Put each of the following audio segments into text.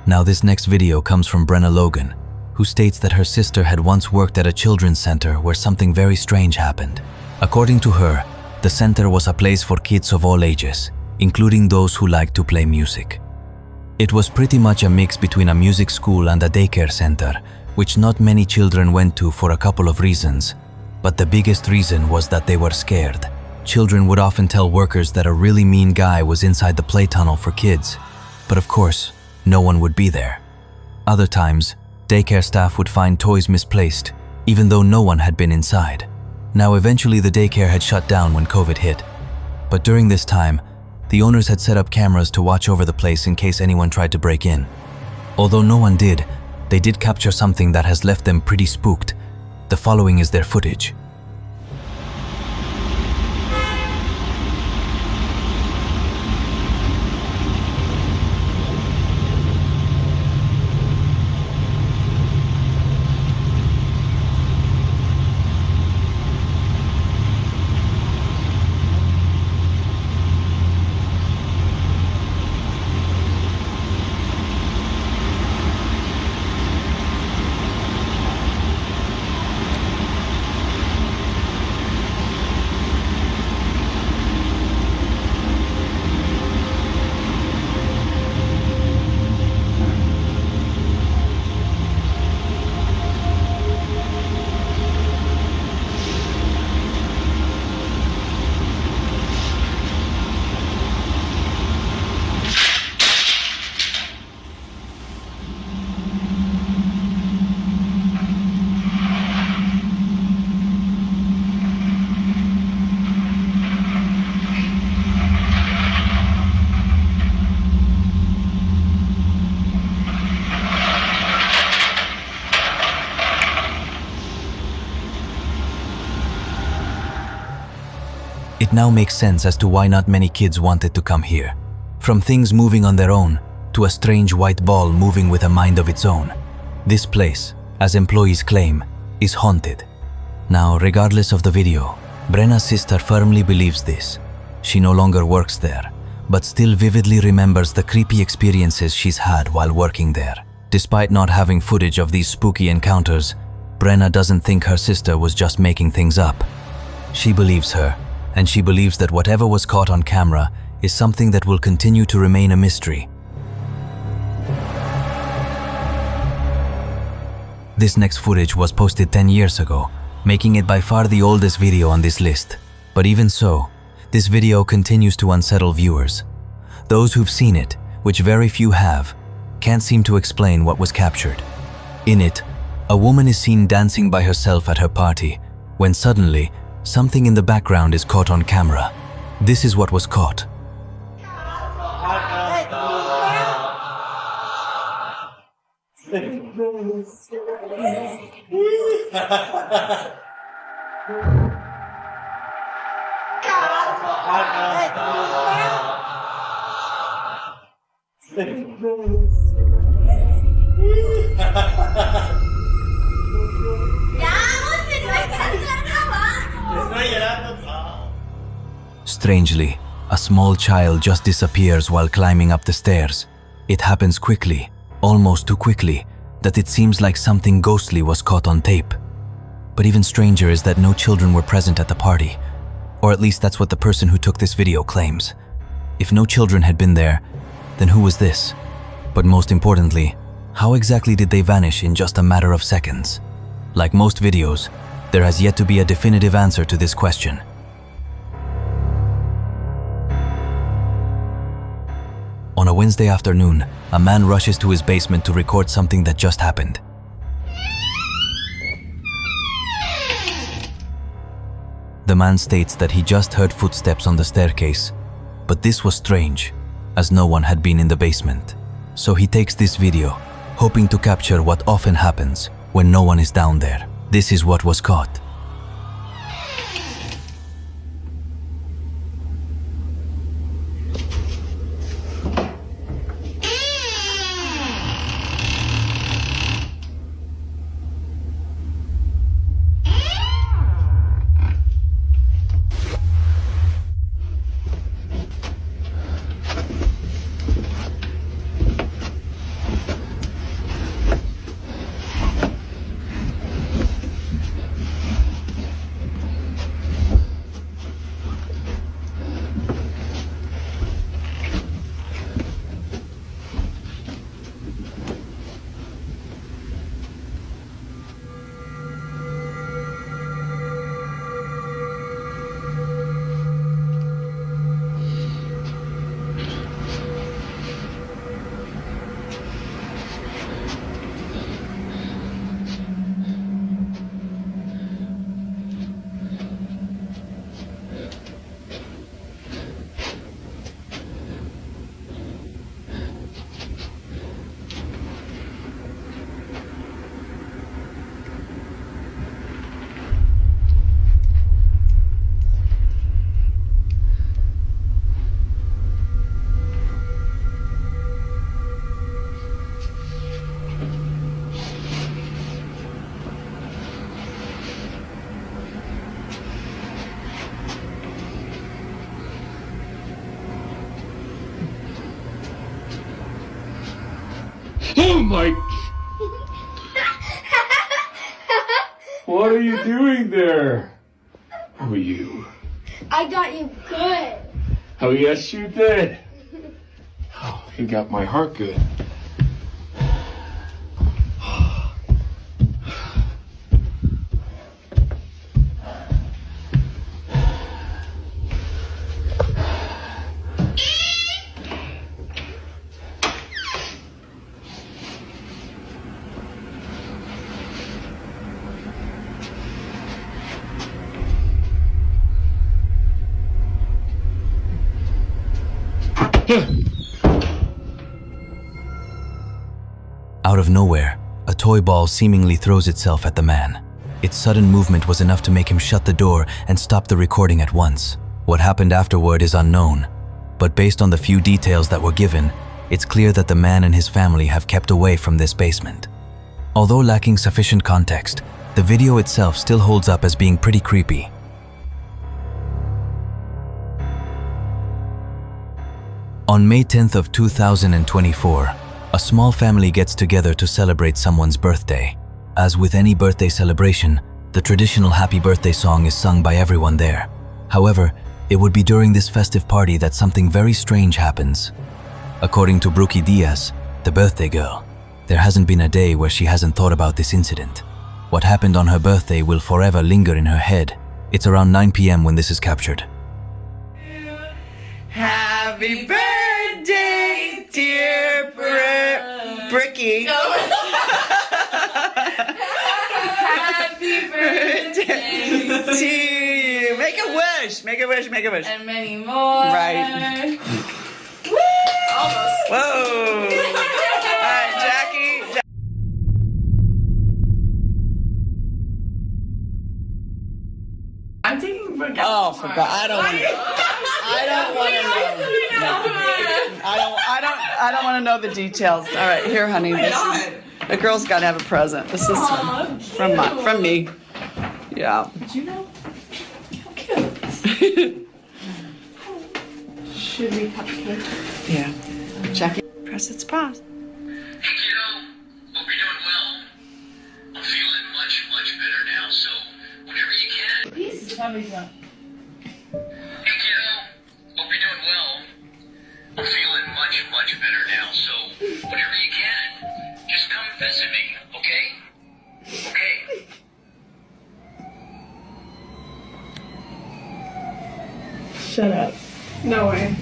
Now this next video comes from Brenna Logan, who states that her sister had once worked at a children's center where something very strange happened. According to her, the center was a place for kids of all ages, including those who liked to play music. It was pretty much a mix between a music school and a daycare center, which not many children went to for a couple of reasons, but the biggest reason was that they were scared. Children would often tell workers that a really mean guy was inside the play tunnel for kids, but of course, no one would be there. Other times, daycare staff would find toys misplaced, even though no one had been inside. Now eventually the daycare had shut down when COVID hit, but during this time, the owners had set up cameras to watch over the place in case anyone tried to break in. Although no one did, they did capture something that has left them pretty spooked. The following is their footage. It now makes sense as to why not many kids wanted to come here. From things moving on their own, to a strange white ball moving with a mind of its own. This place, as employees claim, is haunted. Now, regardless of the video, Brenna's sister firmly believes this. She no longer works there, but still vividly remembers the creepy experiences she's had while working there. Despite not having footage of these spooky encounters, Brenna doesn't think her sister was just making things up. She believes her, and she believes that whatever was caught on camera is something that will continue to remain a mystery. This next footage was posted 10 years ago, making it by far the oldest video on this list. But even so, this video continues to unsettle viewers. Those who've seen it, which very few have, can't seem to explain what was captured. In it, a woman is seen dancing by herself at her party, when suddenly, something in the background is caught on camera. This is what was caught. Strangely, a small child just disappears while climbing up the stairs. It happens quickly, almost too quickly, that it seems like something ghostly was caught on tape. But even stranger is that no children were present at the party, or at least that's what the person who took this video claims. If no children had been there, then who was this? But most importantly, how exactly did they vanish in just a matter of seconds? Like most videos, there has yet to be a definitive answer to this question. On a Wednesday afternoon, a man rushes to his basement to record something that just happened. The man states that he just heard footsteps on the staircase, but this was strange, as no one had been in the basement. So he takes this video, hoping to capture what often happens when no one is down there. This is what was caught. Oh my... What are you doing there? Who are you? I got you good. Oh, yes, you did. Oh, you got my heart good. Out of nowhere, a toy ball seemingly throws itself at the man. Its sudden movement was enough to make him shut the door and stop the recording at once. What happened afterward is unknown, but based on the few details that were given, it's clear that the man and his family have kept away from this basement. Although lacking sufficient context, the video itself still holds up as being pretty creepy. On May 10th of 2024, a small family gets together to celebrate someone's birthday. As with any birthday celebration, the traditional happy birthday song is sung by everyone there. However, it would be during this festive party that something very strange happens. According to Brookie Diaz, the birthday girl, there hasn't been a day where she hasn't thought about this incident. What happened on her birthday will forever linger in her head. It's around 9 p.m. when this is captured. Happy birthday, dear Brookie. Happy birthday to you. Make a wish. Make a wish. Make a wish. and many more. Right. Woo! Almost. Whoa. All right, Jackie. I'm taking for Oh, forgot. I don't want to. I don't want to know. I don't want to know the details. All right, here, honey. This is, the girl's got to have a present. This is from me. Yeah. Did you know? How cute. Should we cut the cake? Yeah. Jackie, press its pause. Hey kiddo, hope you're doing well. I'm feeling much better now, so whenever you can. Please tell me that. Hey kiddo, hope you're doing well. I'm feeling much better now, so whenever you can, just come visit me, okay? Okay. Shut up. No way.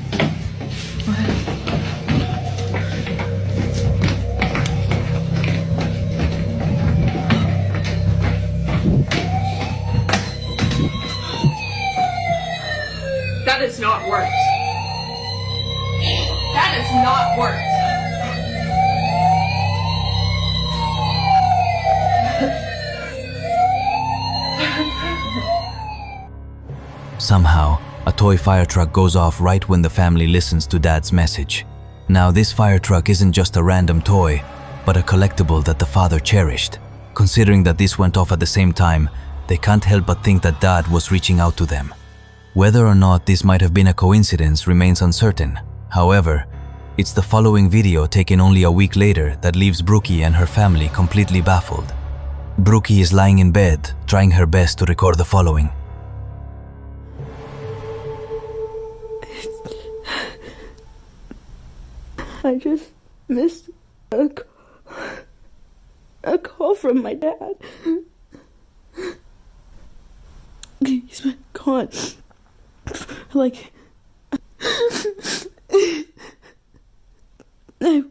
That has not worked. That has not worked. Somehow, a toy fire truck goes off right when the family listens to Dad's message. Now, this fire truck isn't just a random toy, but a collectible that the father cherished. Considering that this went off at the same time, they can't help but think that Dad was reaching out to them. Whether or not this might have been a coincidence remains uncertain. However, it's the following video taken only a week later that leaves Brookie and her family completely baffled. Brookie is lying in bed, trying her best to record the following. I just missed a call from my dad. He's been gone. Like, I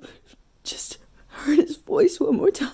just heard his voice one more time.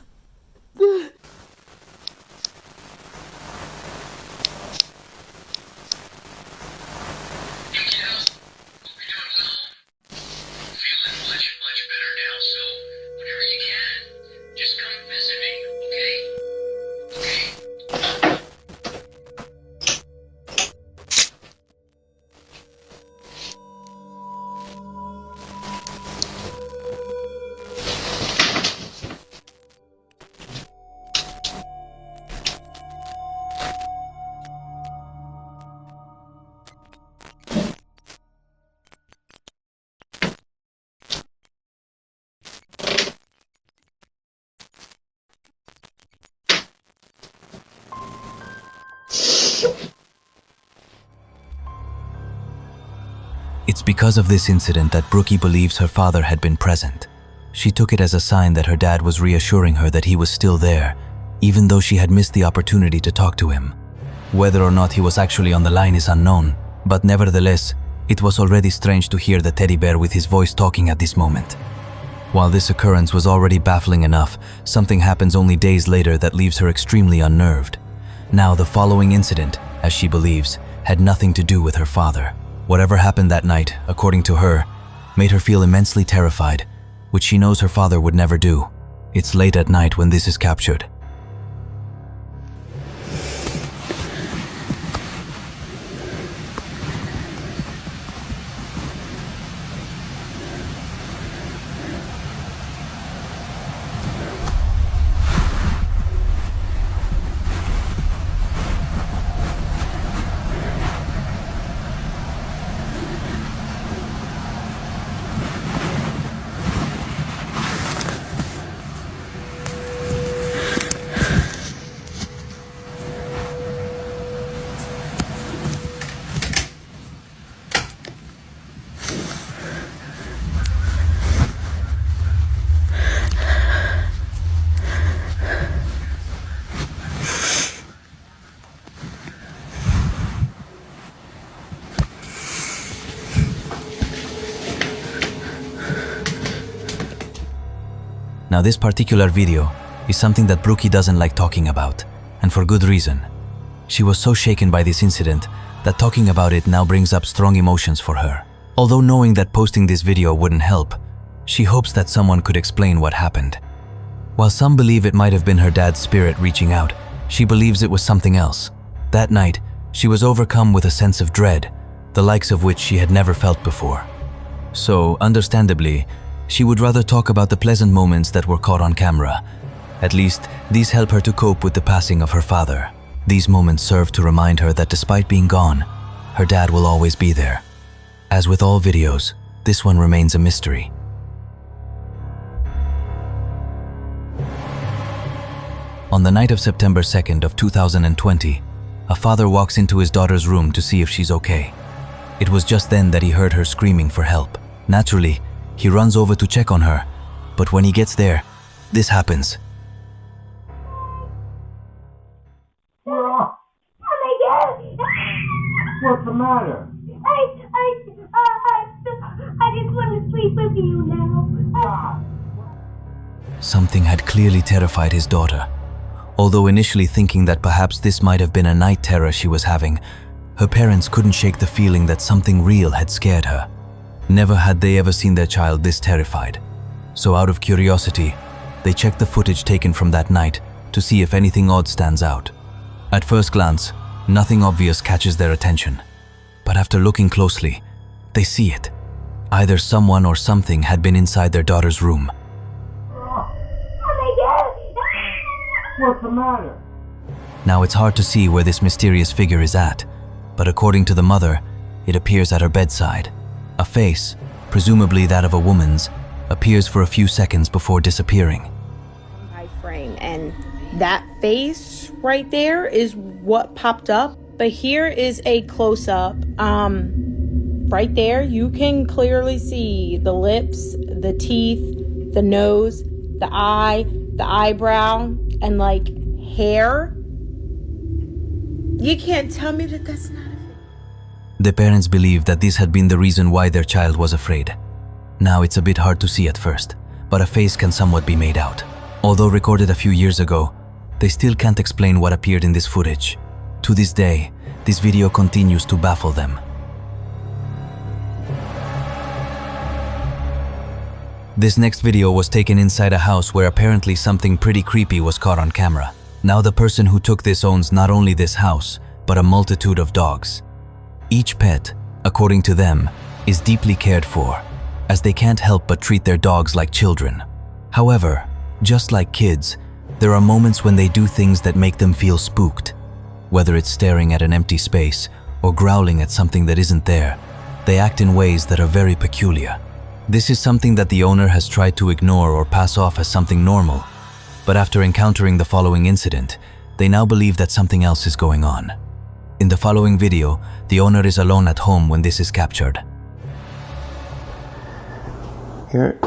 because of this incident that Brookie believes her father had been present. She took it as a sign that her dad was reassuring her that he was still there, even though she had missed the opportunity to talk to him. Whether or not he was actually on the line is unknown, but nevertheless, it was already strange to hear the teddy bear with his voice talking at this moment. While this occurrence was already baffling enough, something happens only days later that leaves her extremely unnerved. Now, the following incident, as she believes, had nothing to do with her father. Whatever happened that night, according to her, made her feel immensely terrified, which she knows her father would never do. It's late at night when this is captured. Now, this particular video is something that Brookie doesn't like talking about, and for good reason. She was so shaken by this incident that talking about it now brings up strong emotions for her. Although knowing that posting this video wouldn't help, she hopes that someone could explain what happened. While some believe it might have been her dad's spirit reaching out, she believes it was something else. That night, she was overcome with a sense of dread, the likes of which she had never felt before. So, understandably, she would rather talk about the pleasant moments that were caught on camera. At least, these help her to cope with the passing of her father. These moments serve to remind her that despite being gone, her dad will always be there. As with all videos, this one remains a mystery. On the night of September 2nd of 2020, a father walks into his daughter's room to see if she's okay. It was just then that he heard her screaming for help. Naturally, he runs over to check on her, but when he gets there, this happens. Oh my God! What's the matter? I just want to sleep with you now. Something had clearly terrified his daughter. Although initially thinking that perhaps this might have been a night terror she was having, her parents couldn't shake the feeling that something real had scared her. Never had they ever seen their child this terrified. So out of curiosity, they checked the footage taken from that night to see if anything odd stands out. At first glance, nothing obvious catches their attention. But after looking closely, they see it. Either someone or something had been inside their daughter's room. Oh my God! What's the matter? Now it's hard to see where this mysterious figure is at, but according to the mother, it appears at her bedside. A face, presumably that of a woman's, appears for a few seconds before disappearing. Frame, and that face right there is what popped up. But here is a close-up. Right there, you can clearly see the lips, the teeth, the nose, the eye, the eyebrow, and like hair. You can't tell me that that's not. The parents believe that this had been the reason why their child was afraid. Now it's a bit hard to see at first, but a face can somewhat be made out. Although recorded a few years ago, they still can't explain what appeared in this footage. To this day, this video continues to baffle them. This next video was taken inside a house where apparently something pretty creepy was caught on camera. Now the person who took this owns not only this house, but a multitude of dogs. Each pet, according to them, is deeply cared for, as they can't help but treat their dogs like children. However, just like kids, there are moments when they do things that make them feel spooked. Whether it's staring at an empty space or growling at something that isn't there, they act in ways that are very peculiar. This is something that the owner has tried to ignore or pass off as something normal, but after encountering the following incident, they now believe that something else is going on. In the following video, the owner is alone at home when this is captured. Hear it?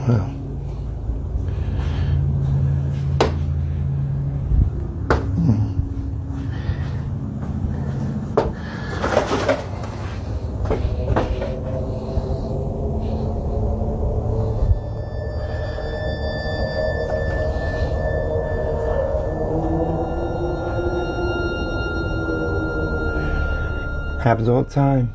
Wow. Happens all the time.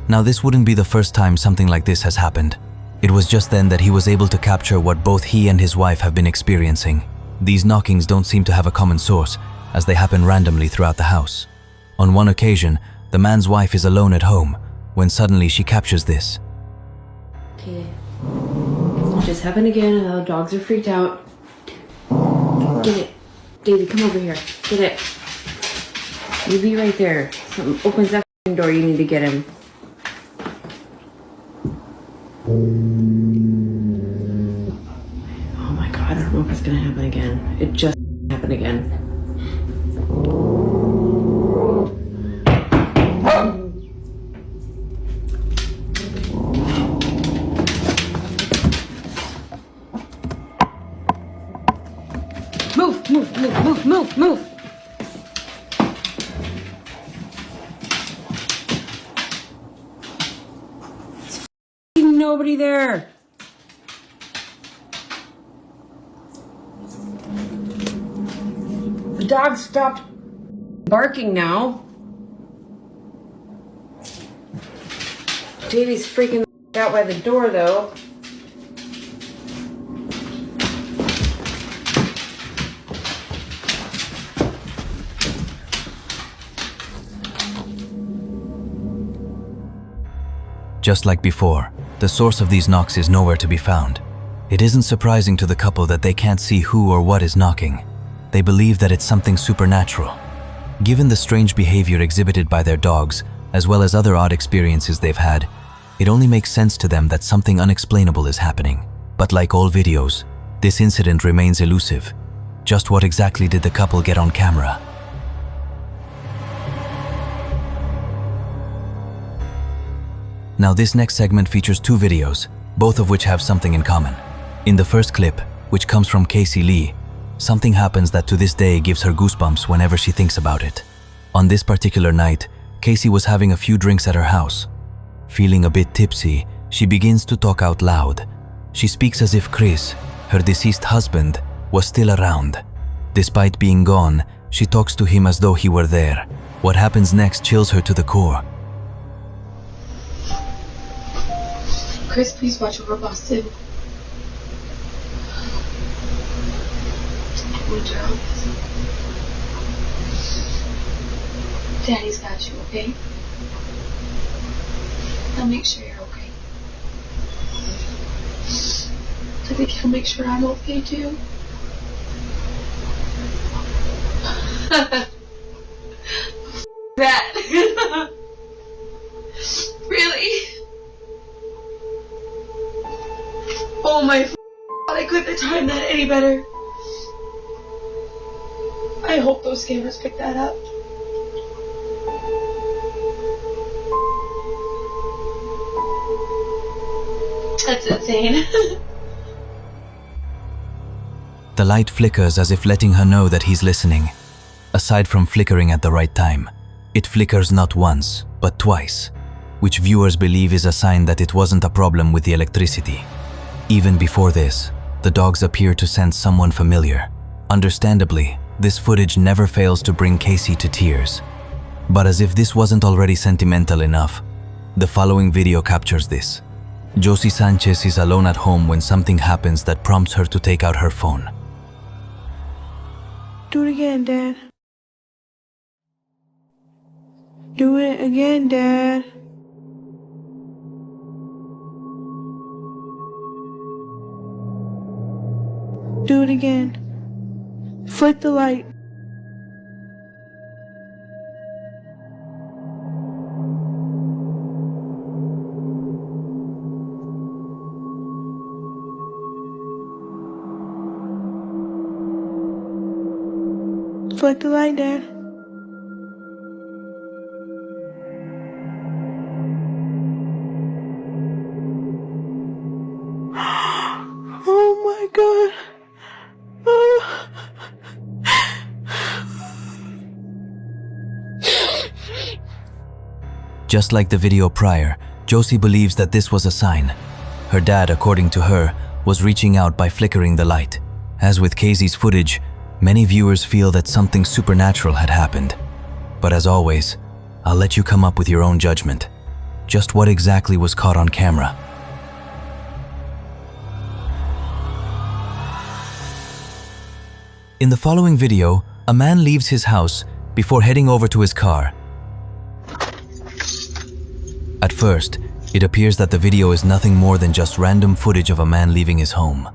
Now, this wouldn't be the first time something like this has happened. It was just then that he was able to capture what both he and his wife have been experiencing. These knockings don't seem to have a common source, as they happen randomly throughout the house. On one occasion, the man's wife is alone at home, when suddenly she captures this. Okay. It just happened again and the dogs are freaked out. Get it. David, come over here. Get it. You be right there. Something opens that door, you need to get him. Oh my god, I don't know if it's gonna happen again. It just happened again. Move, move, move, move, move, move. Nobody there. The dog stopped barking now. Davey's freaking out by the door though. Just like before, the source of these knocks is nowhere to be found. It isn't surprising to the couple that they can't see who or what is knocking. They believe that it's something supernatural. Given the strange behavior exhibited by their dogs, as well as other odd experiences they've had, it only makes sense to them that something unexplainable is happening. But like all videos, this incident remains elusive. Just what exactly did the couple get on camera? Now, this next segment features two videos, both of which have something in common. In the first clip, which comes from Casey Lee, something happens that to this day gives her goosebumps whenever she thinks about it. On this particular night, Casey was having a few drinks at her house. Feeling a bit tipsy, she begins to talk out loud. She speaks as if Chris, her deceased husband, was still around. Despite being gone, she talks to him as though he were there. What happens next chills her to the core. Chris, please watch over Boston. Would you help us? Daddy's got you, okay? I'll make sure you're okay. I think he'll make sure I'm okay too. That. Really? Oh my God, I couldn't have timed that any better. I hope those cameras pick that up. That's insane. The light flickers as if letting her know that he's listening. Aside from flickering at the right time, it flickers not once, but twice, which viewers believe is a sign that it wasn't a problem with the electricity. Even before this, the dogs appear to sense someone familiar. Understandably, this footage never fails to bring Casey to tears. But as if this wasn't already sentimental enough, the following video captures this. Josie Sanchez is alone at home when something happens that prompts her to take out her phone. Do it again, Dad. Do it again, Dad. Do it again. Flick the light. Flick the light, Dad. Oh my God. Just like the video prior, Josie believes that this was a sign. Her dad, according to her, was reaching out by flickering the light. As with Casey's footage, many viewers feel that something supernatural had happened. But as always, I'll let you come up with your own judgment. Just what exactly was caught on camera? In the following video, a man leaves his house before heading over to his car. At first, it appears that the video is nothing more than just random footage of a man leaving his home.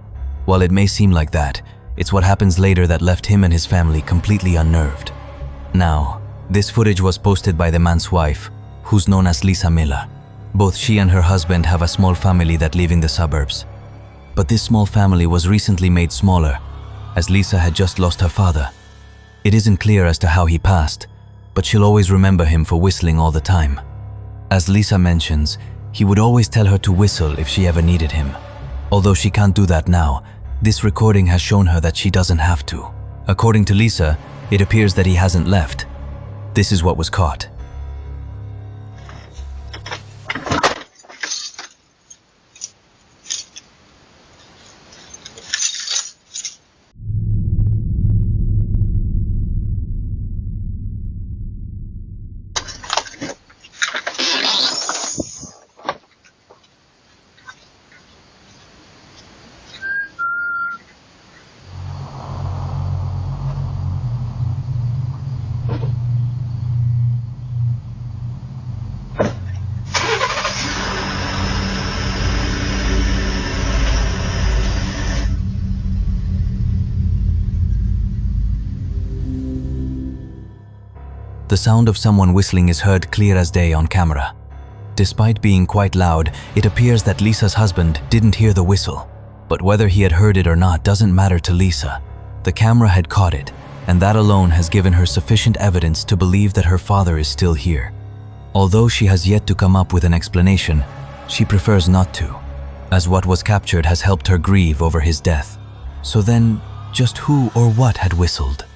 While it may seem like that, it's what happens later that left him and his family completely unnerved. Now, this footage was posted by the man's wife, who's known as Lisa Miller. Both she and her husband have a small family that live in the suburbs. But this small family was recently made smaller, as Lisa had just lost her father. It isn't clear as to how he passed, but she'll always remember him for whistling all the time. As Lisa mentions, he would always tell her to whistle if she ever needed him. Although she can't do that now, this recording has shown her that she doesn't have to. According to Lisa, it appears that he hasn't left. This is what was caught. The sound of someone whistling is heard clear as day on camera. Despite being quite loud, it appears that Lisa's husband didn't hear the whistle. But whether he had heard it or not doesn't matter to Lisa. The camera had caught it, and that alone has given her sufficient evidence to believe that her father is still here. Although she has yet to come up with an explanation, she prefers not to, as what was captured has helped her grieve over his death. So then, just who or what had whistled?